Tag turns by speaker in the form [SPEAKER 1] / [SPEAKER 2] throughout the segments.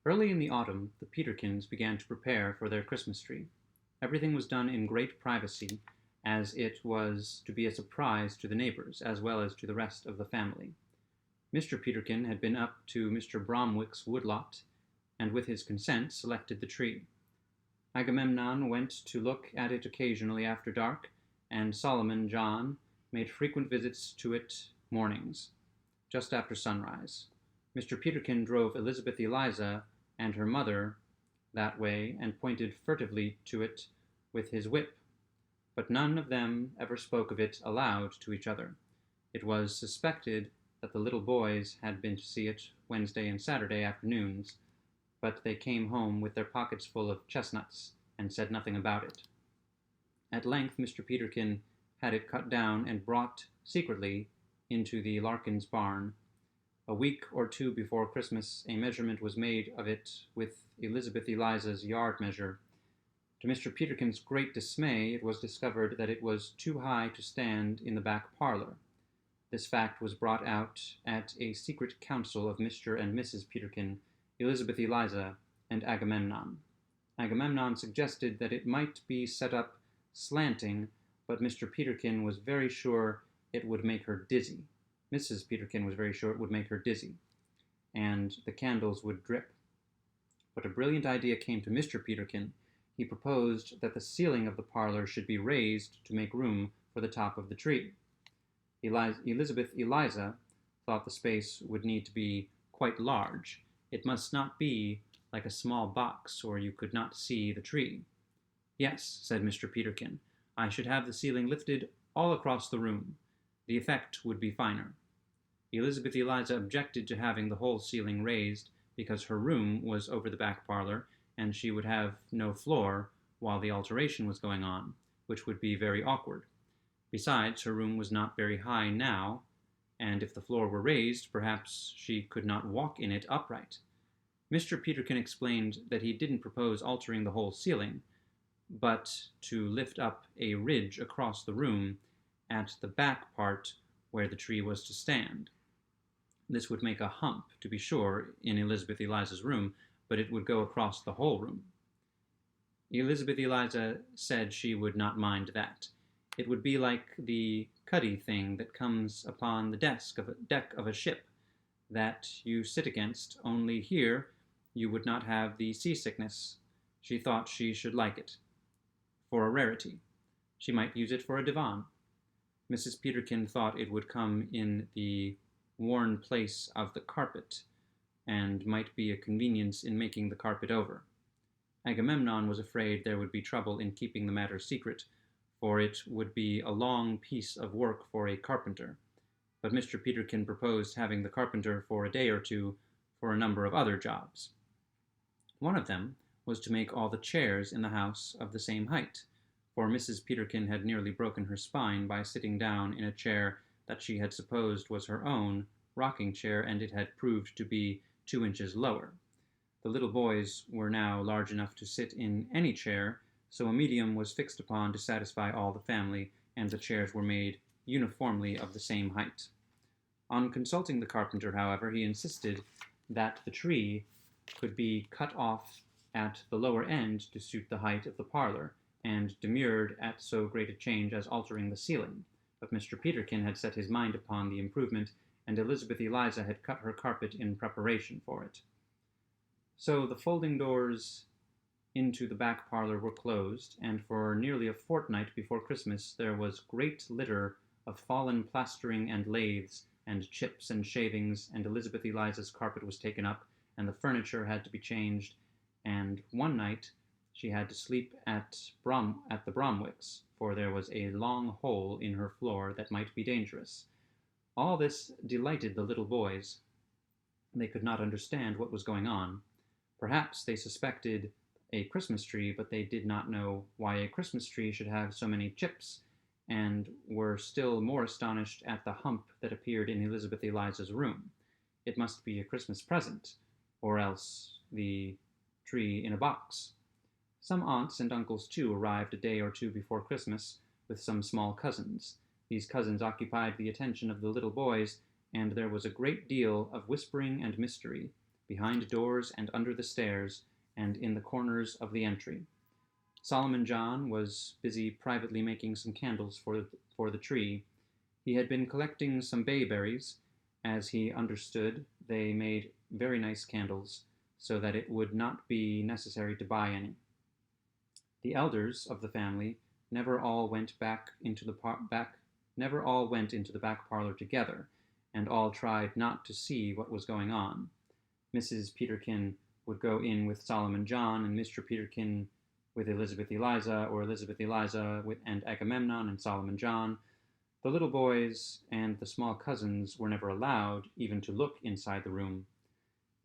[SPEAKER 1] Early in the autumn, the Peterkins began to prepare for their Christmas tree. Everything was done in great privacy, as it was to be a surprise to the neighbors, as well as to the rest of the family. Mr. Peterkin had been up to Mr. Bromwick's woodlot, and with his consent selected the tree. Agamemnon went to look at it occasionally after dark, and Solomon John made frequent visits to it mornings, just after sunrise. Mr. Peterkin drove Elizabeth Eliza and her mother that way, and pointed furtively to it with his whip, but none of them ever spoke of it aloud to each other. It was suspected that the little boys had been to see it Wednesday and Saturday afternoons, but they came home with their pockets full of chestnuts and said nothing about it. At length Mr. Peterkin had it cut down and brought secretly into the Larkins' barn. A week or two before Christmas a measurement was made of it with Elizabeth Eliza's yard measure. To Mr. Peterkin's great dismay, it was discovered that it was too high to stand in the back parlor. This fact was brought out at a secret council of Mr. and Mrs. Peterkin, Elizabeth Eliza, and Agamemnon. Agamemnon suggested that it might be set up slanting, but Mr. Peterkin was very sure it would make her dizzy. Mrs. Peterkin was very sure it would make her dizzy, and the candles would drip. But a brilliant idea came to Mr. Peterkin. He proposed that the ceiling of the parlor should be raised to make room for the top of the tree. Elizabeth Eliza thought the space would need to be quite large. It must not be like a small box, or you could not see the tree. Yes, said Mr. Peterkin, I should have the ceiling lifted all across the room. The effect would be finer. Elizabeth Eliza objected to having the whole ceiling raised, because her room was over the back parlor, and she would have no floor while the alteration was going on, which would be very awkward. Besides, her room was not very high now, and if the floor were raised, perhaps she could not walk in it upright. Mr. Peterkin explained that he didn't propose altering the whole ceiling, but to lift up a ridge across the room at the back part where the tree was to stand. This would make a hump, to be sure, in Elizabeth Eliza's room, but it would go across the whole room. Elizabeth Eliza said she would not mind that. It would be like the cuddy thing that comes upon the deck of a ship that you sit against, only here you would not have the seasickness. She thought she should like it. For a rarity. She might use it for a divan. Mrs. Peterkin thought it would come in the worn place of the carpet, and might be a convenience in making the carpet over. Agamemnon was afraid there would be trouble in keeping the matter secret, for it would be a long piece of work for a carpenter, but Mr. Peterkin proposed having the carpenter for a day or two for a number of other jobs. One of them was to make all the chairs in the house of the same height, for Mrs. Peterkin had nearly broken her spine by sitting down in a chair that she had supposed was her own rocking chair, and it had proved to be 2 inches lower. The little boys were now large enough to sit in any chair, so a medium was fixed upon to satisfy all the family, and the chairs were made uniformly of the same height. On consulting the carpenter, however, he insisted that the tree could be cut off at the lower end to suit the height of the parlor, and demurred at so great a change as altering the ceiling. But Mr. Peterkin had set his mind upon the improvement, and Elizabeth Eliza had cut her carpet in preparation for it. So the folding doors into the back parlor were closed, and for nearly a fortnight before Christmas there was great litter of fallen plastering and lathes, and chips and shavings, and Elizabeth Eliza's carpet was taken up, and the furniture had to be changed, and one night she had to sleep at the Bromwicks, for there was a long hole in her floor that might be dangerous. All this delighted the little boys. They could not understand what was going on. Perhaps they suspected a Christmas tree, but they did not know why a Christmas tree should have so many chips, and were still more astonished at the hump that appeared in Elizabeth Eliza's room. It must be a Christmas present, or else the tree in a box. Some aunts and uncles, too, arrived a day or two before Christmas with some small cousins. These cousins occupied the attention of the little boys, and there was a great deal of whispering and mystery. behind doors and under the stairs, and in the corners of the entry. Solomon John was busy privately making some candles for the tree. He had been collecting some bayberries. As he understood, they made very nice candles, so that it would not be necessary to buy any. The elders of the family never all went into the back parlor together, and all tried not to see what was going on. Mrs. Peterkin would go in with Solomon John, and Mr. Peterkin with Elizabeth Eliza, or Elizabeth Eliza and Agamemnon and Solomon John. The little boys and the small cousins were never allowed even to look inside the room.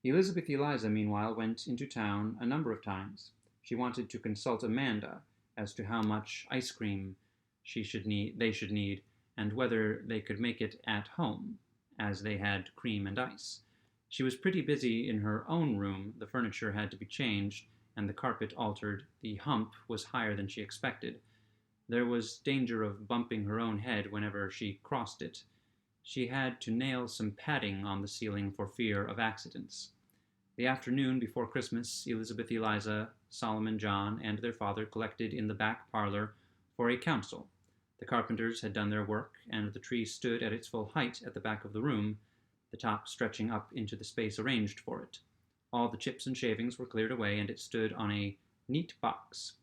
[SPEAKER 1] Elizabeth Eliza, meanwhile, went into town a number of times. She wanted to consult Amanda as to how much ice cream they should need, and whether they could make it at home, as they had cream and ice. She was pretty busy in her own room. The furniture had to be changed, and the carpet altered. The hump was higher than she expected. There was danger of bumping her own head whenever she crossed it. She had to nail some padding on the ceiling for fear of accidents. The afternoon before Christmas, Elizabeth Eliza, Solomon John, and their father collected in the back parlor for a council. The carpenters had done their work, and the tree stood at its full height at the back of the room, the top stretching up into the space arranged for it. All the chips and shavings were cleared away, and it stood on a neat box.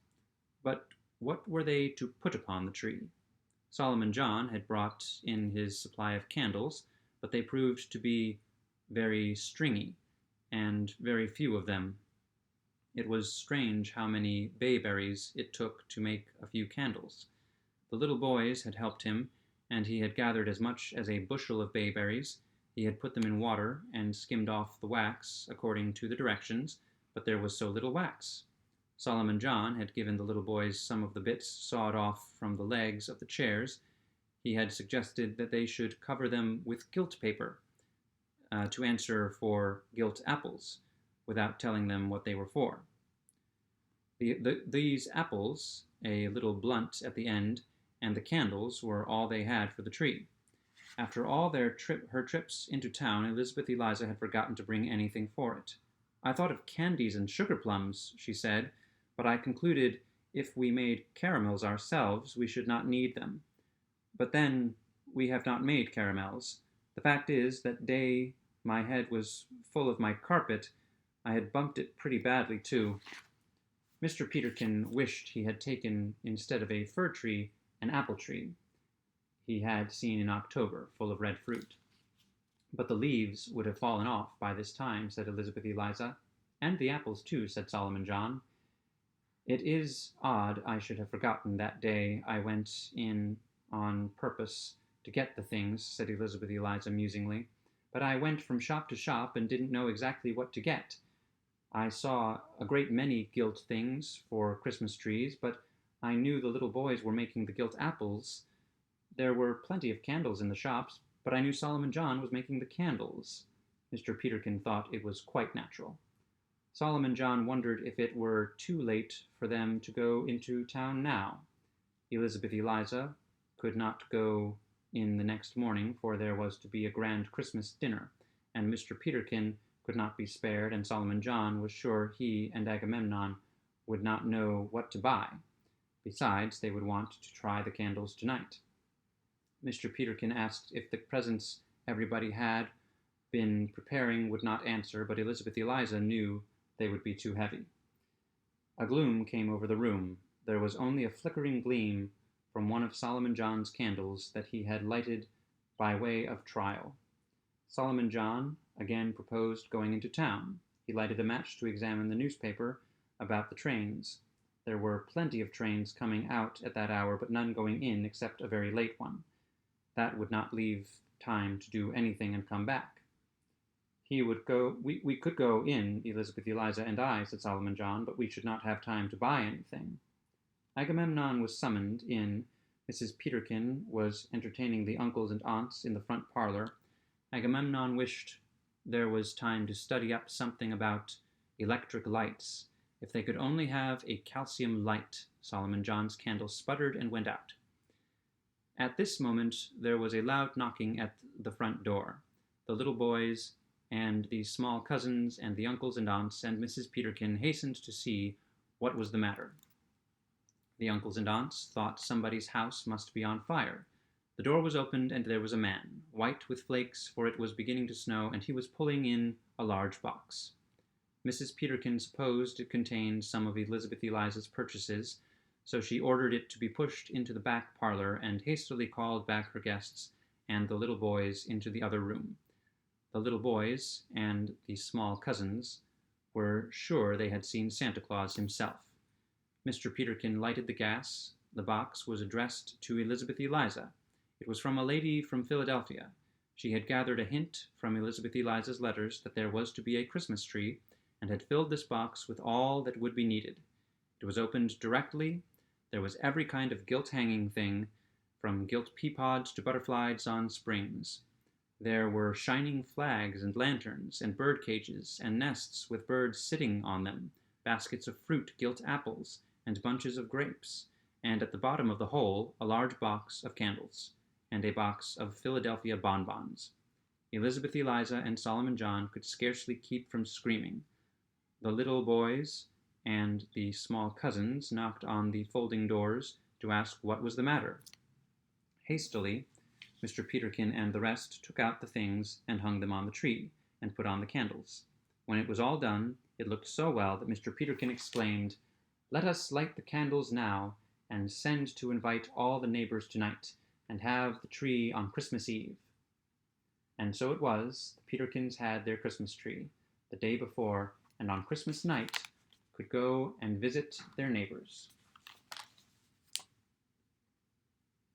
[SPEAKER 1] But what were they to put upon the tree? Solomon John had brought in his supply of candles, but they proved to be very stringy, and very few of them. It was strange how many bayberries it took to make a few candles. The little boys had helped him, and he had gathered as much as a bushel of bayberries. He had put them in water and skimmed off the wax according to the directions, but there was so little wax. Solomon John had given the little boys some of the bits sawed off from the legs of the chairs. He had suggested that they should cover them with gilt paper, to answer for gilt apples, without telling them what they were for. These apples, a little blunt at the end, and the candles were all they had for the tree. After all her trips into town, Elizabeth Eliza had forgotten to bring anything for it. "I thought of candies and sugar plums," she said, "but I concluded if we made caramels ourselves, we should not need them. But then we have not made caramels. The fact is, that day my head was full of my carpet. I had bumped it pretty badly, too." Mr. Peterkin wished he had taken, instead of a fir tree, an apple tree he had seen in October, full of red fruit. "But the leaves would have fallen off by this time," said Elizabeth Eliza. "And the apples, too," said Solomon John. "It is odd I should have forgotten that day I went in on purpose to get the things," said Elizabeth Eliza musingly. "But I went from shop to shop and didn't know exactly what to get. I saw a great many gilt things for Christmas trees, but I knew the little boys were making the gilt apples. There were plenty of candles in the shops, but I knew Solomon John was making the candles." Mr. Peterkin thought it was quite natural. Solomon John wondered if it were too late for them to go into town now. Elizabeth Eliza could not go in the next morning, for there was to be a grand Christmas dinner, and Mr. Peterkin could not be spared, and Solomon John was sure he and Agamemnon would not know what to buy. Besides, they would want to try the candles tonight. Mr. Peterkin asked if the presents everybody had been preparing would not answer, but Elizabeth Eliza knew they would be too heavy. A gloom came over the room. There was only a flickering gleam from one of Solomon John's candles that he had lighted by way of trial. Solomon John again proposed going into town. He lighted a match to examine the newspaper about the trains. There were plenty of trains coming out at that hour, but none going in except a very late one. That would not leave time to do anything and come back. We could go in, Elizabeth Eliza and I, said Solomon John, but we should not have time to buy anything. Agamemnon was summoned in. Mrs. Peterkin was entertaining the uncles and aunts in the front parlor. Agamemnon wished there was time to study up something about electric lights. If they could only have a calcium light. Solomon John's candle sputtered and went out. At this moment there was a loud knocking at the front door. The little boys and the small cousins and the uncles and aunts and Mrs. Peterkin hastened to see what was the matter. The uncles and aunts thought somebody's house must be on fire. The door was opened, and there was a man, white with flakes, for it was beginning to snow, and he was pulling in a large box. Mrs. Peterkin supposed it contained some of Elizabeth Eliza's purchases, so she ordered it to be pushed into the back parlor, and hastily called back her guests and the little boys into the other room. The little boys and the small cousins were sure they had seen Santa Claus himself. Mr. Peterkin lighted the gas. The box was addressed to Elizabeth Eliza. It was from a lady from Philadelphia. She had gathered a hint from Elizabeth Eliza's letters that there was to be a Christmas tree, and had filled this box with all that would be needed. It was opened directly. There was every kind of gilt hanging thing, from gilt peapods to butterflies on springs. There were shining flags and lanterns, and bird cages, and nests with birds sitting on them, baskets of fruit, gilt apples, and bunches of grapes, and at the bottom of the whole a large box of candles, and a box of Philadelphia bonbons. Elizabeth Eliza and Solomon John could scarcely keep from screaming. The little boys and the small cousins knocked on the folding doors to ask what was the matter. Hastily, Mr. Peterkin and the rest took out the things and hung them on the tree, and put on the candles. When it was all done, it looked so well that Mr. Peterkin exclaimed, "Let us light the candles now, and send to invite all the neighbors tonight, and have the tree on Christmas Eve." And so it was. The Peterkins had their Christmas tree the day before, and on Christmas night could go and visit their neighbors.